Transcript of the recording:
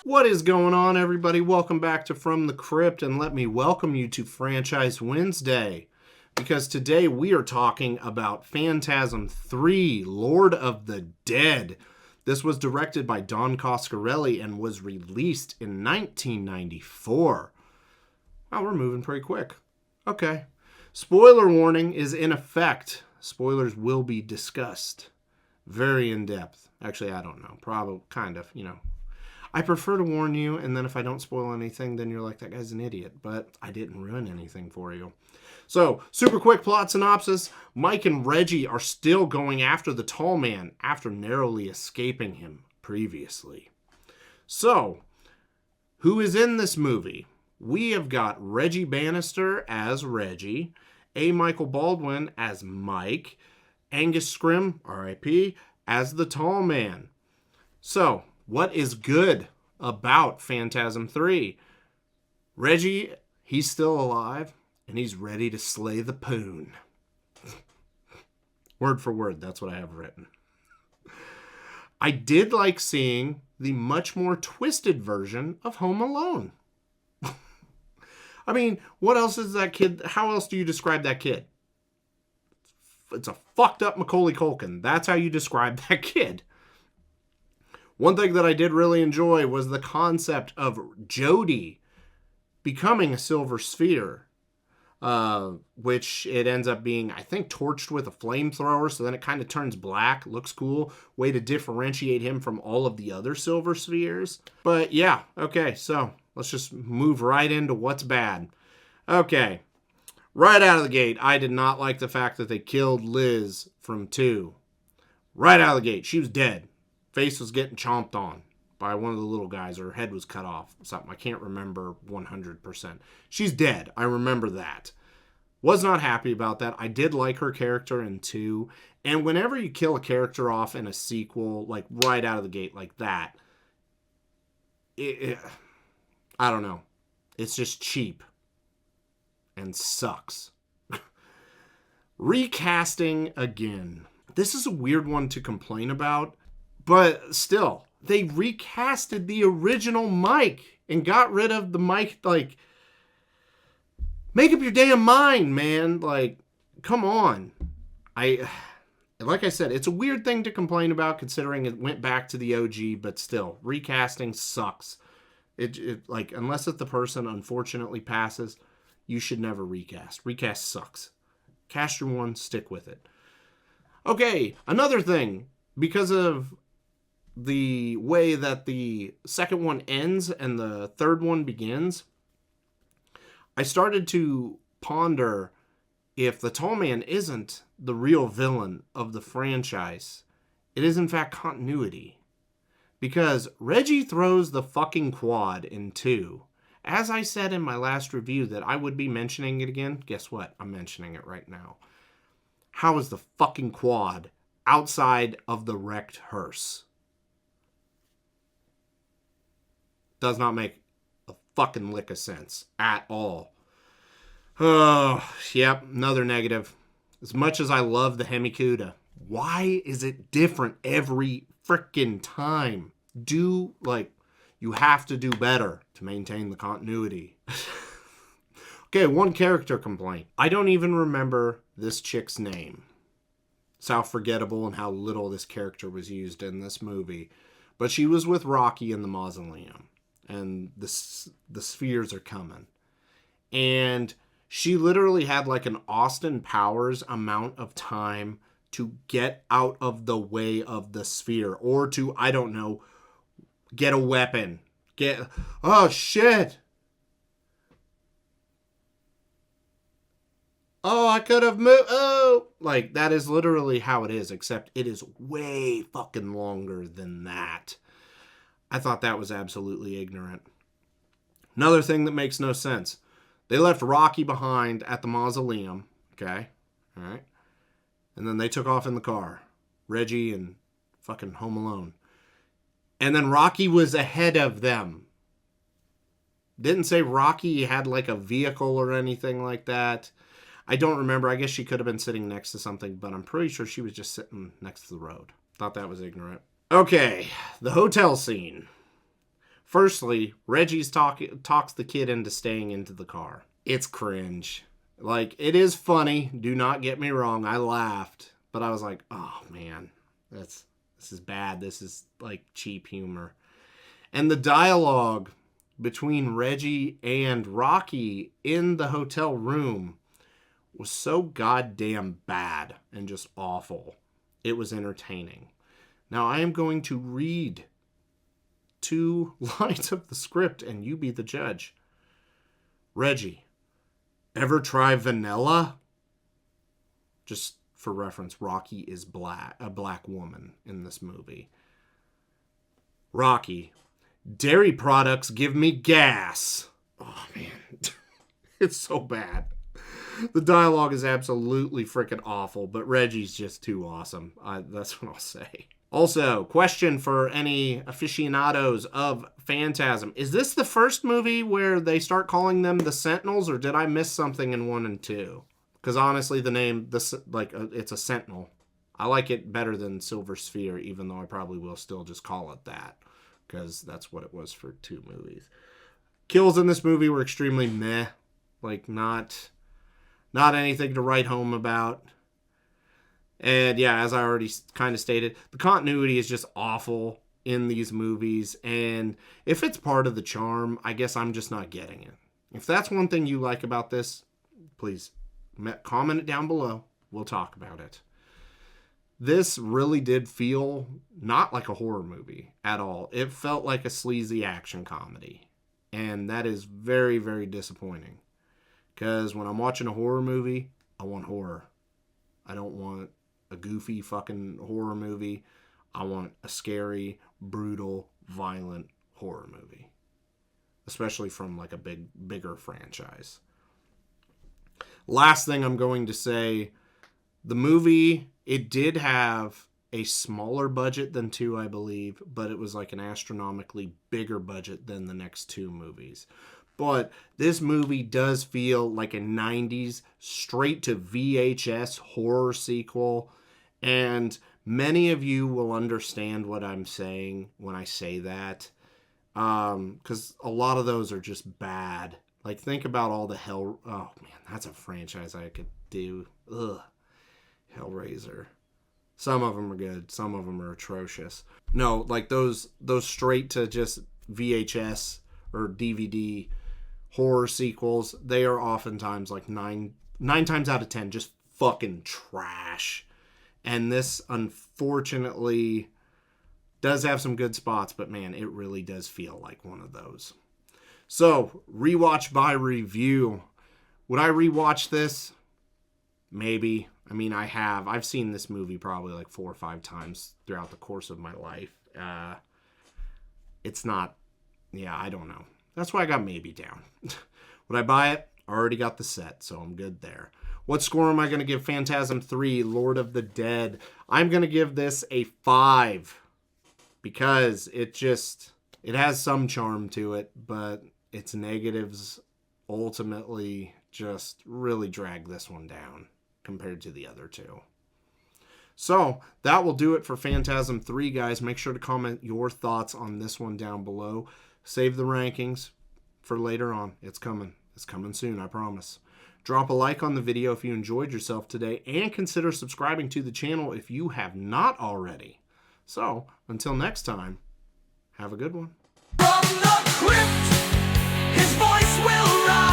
What is going on, everybody? Welcome back to From the Crypt, and let me welcome you to Franchise Wednesday, because today we are talking about Phantasm 3, Lord of the Dead. This was directed by Don Coscarelli and was released in 1994. Wow, we're moving pretty quick. Okay. Spoiler warning is in effect. Spoilers will be discussed. Very in-depth. Actually, I don't know. Probably, kind of, I prefer to warn you, and then if I don't spoil anything, then you're like, that guy's an idiot. But I didn't ruin anything for you. So, super quick plot synopsis. Mike and Reggie are still going after the tall man after narrowly escaping him previously. So, who is in this movie? We have got Reggie Bannister as Reggie, A. Michael Baldwin as Mike, Angus Scrimm, R.I.P., as the tall man. So, what is good about Phantasm 3? Reggie, he's still alive, and he's ready to slay the poon. Word for word, that's what I have written. I did like seeing the much more twisted version of Home Alone. I mean, what else is that kid? How else do you describe that kid? It's a fucked up Macaulay Culkin. That's how you describe that kid. One thing that I did really enjoy was the concept of Jody becoming a silver sphere, which it ends up being, I think, torched with a flamethrower, so then it kind of turns black. Looks cool. Way to differentiate him from all of the other silver spheres. But yeah, okay, so let's just move right into what's bad. Okay, right out of the gate, I did not like the fact that they killed Liz from 2. Right out of the gate, she was dead. Face was getting chomped on by one of the little guys. Her head was cut off. Something I can't remember 100%. She's dead. I remember that. Was not happy about that. I did like her character in 2. And whenever you kill a character off in a sequel, like right out of the gate like that, I don't know. It's just cheap and sucks. Recasting again. This is a weird one to complain about. But still, they recasted the original Mike and got rid of the Mike, like, make up your damn mind, man. Like, come on. Like I said, it's a weird thing to complain about considering it went back to the OG, but still, recasting sucks. It like, unless if the person unfortunately passes, you should never recast. Recast sucks. Cast your one, stick with it. Okay, another thing, because of the way that the second one ends and the third one begins, I started to ponder if the tall man isn't the real villain of the franchise. It is in fact continuity. Because Reggie throws the fucking quad in 2. As I said in my last review that I would be mentioning it again, guess what? I'm mentioning it right now. How is the fucking quad outside of the wrecked hearse? Does not make a fucking lick of sense at all. Oh, yep, another negative. As much as I love the Hemikuda, why is it different every frickin' time? You have to do better to maintain the continuity. Okay, one character complaint. I don't even remember this chick's name. It's how forgettable and how little this character was used in this movie. But she was with Rocky in the mausoleum. And the spheres are coming. And she literally had like an Austin Powers amount of time to get out of the way of the sphere. Or to, I don't know, get a weapon. Oh, shit. Oh, I could have moved. Oh. Like, that is literally how it is. Except it is way fucking longer than that. I thought that was absolutely ignorant. Another thing that makes no sense. They left Rocky behind at the mausoleum. Okay. All right. And then they took off in the car. Reggie and fucking Home Alone. And then Rocky was ahead of them. Didn't say Rocky had like a vehicle or anything like that. I don't remember. I guess she could have been sitting next to something, but I'm pretty sure she was just sitting next to the road. Thought that was ignorant. Okay, the hotel scene. Firstly, Reggie's talks the kid into staying into the car. It's cringe. Like, it is funny. Do not get me wrong. I laughed. But I was like, oh, man. This is bad. This is, like, cheap humor. And the dialogue between Reggie and Rocky in the hotel room was so goddamn bad and just awful. It was entertaining. Now, I am going to read 2 lines of the script, and you be the judge. Reggie, ever try vanilla? Just for reference, Rocky is a black woman in this movie. Rocky, dairy products give me gas. Oh, man. It's so bad. The dialogue is absolutely freaking awful, but Reggie's just too awesome. That's what I'll say. Also, question for any aficionados of Phantasm. Is this the first movie where they start calling them the Sentinels, or did I miss something in 1 and 2? Because honestly, the name, it's a Sentinel. I like it better than Silver Sphere, even though I probably will still just call it that, because that's what it was for 2 movies. Kills in this movie were extremely meh. Like, not anything to write home about. And yeah, as I already kind of stated, the continuity is just awful in these movies. And if it's part of the charm, I guess I'm just not getting it. If that's one thing you like about this, please comment it down below. We'll talk about it. This really did feel not like a horror movie at all. It felt like a sleazy action comedy. And that is very, very disappointing. Because when I'm watching a horror movie, I want horror. I don't want a goofy fucking horror movie. I want a scary, brutal, violent horror movie. Especially from like a bigger franchise. Last thing I'm going to say, the movie, it did have a smaller budget than 2, I believe, but it was like an astronomically bigger budget than the next 2 movies. But this movie does feel like a 90s straight to VHS horror sequel. And many of you will understand what I'm saying when I say that. Because a lot of those are just bad. Like, think about all the oh man, that's a franchise I could do. Ugh. Hellraiser. Some of them are good. Some of them are atrocious. No, like those straight to just VHS or DVD horror sequels, they are oftentimes like 9 times out of 10 just fucking trash. And this, unfortunately, does have some good spots, but man, it really does feel like one of those. So, rewatch by review. Would I rewatch this? Maybe. I mean, I have. I've seen this movie probably like 4 or 5 times throughout the course of my life. It's not, I don't know. That's why I got maybe down. Would I buy it? I already got the set, so I'm good there. What score am I going to give Phantasm 3, Lord of the Dead? I'm going to give this a 5. Because it has some charm to it, but its negatives ultimately just really drag this one down compared to the other 2. So, that will do it for Phantasm 3, guys. Make sure to comment your thoughts on this one down below. Save the rankings for later on. It's coming. It's coming soon, I promise. Drop a like on the video if you enjoyed yourself today, and consider subscribing to the channel if you have not already. So, until next time, have a good one. From the crypt, his voice will rise.